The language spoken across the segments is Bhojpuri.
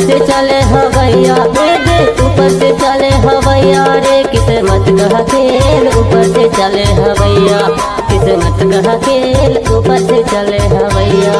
से चले हवैया दे ऊपर से चले हवैया रे किस्मत का खेल ऊपर से चले हवैया किस्मत का खेल ऊपर से चले हवैया।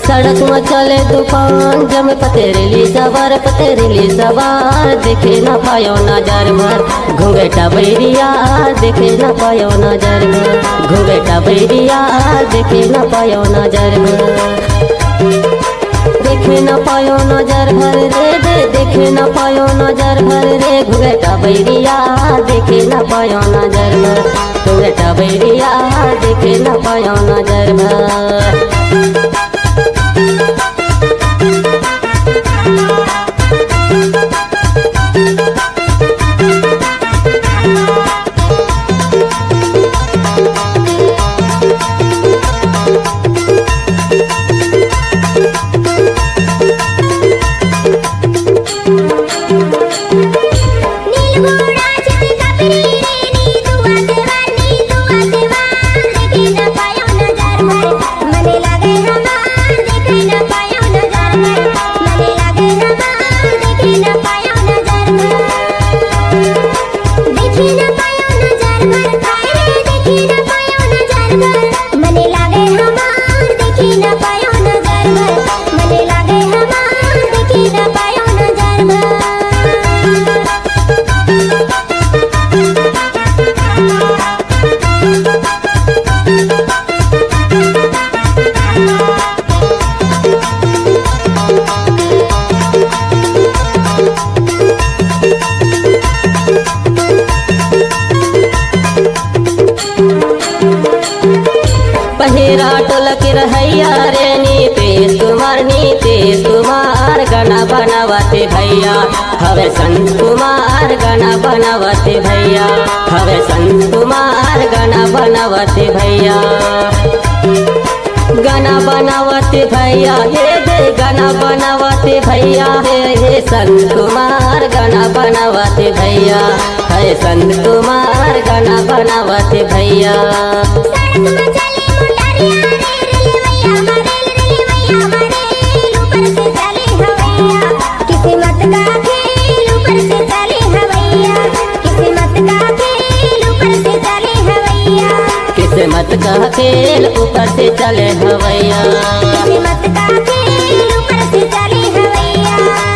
सड़क में चले दुकान जम पतेरेली सवार देखे न पायो नजर भर घुंघटा बैरिया देखे न पायो नजर भर घुंघटा बैरिया देखे न पायो नजर भर देखे न पायो नजर भर रे देखे न पायो नजर भर रे घुंघटा बैरिया देखे न पायो नजर भर घुंघटा बैरिया देखे न पायो नजर भर। पहेरा टोलक रहैया रे नीतीश कुमार गाना बनावते भैया हवे संत कुमार गाना बनावते भैया हवे संत कुमार गाना बनावते भैया गाना बनावते भैया हे गाना बनावते भैया हे संत कुमार गाना बनावते भैया हे संत कुमार गाना बनावते भैया। किस्मत का खेल ऊपर से चले हवैया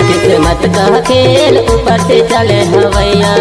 किस्मत का खेल ऊपर से चले हवैया।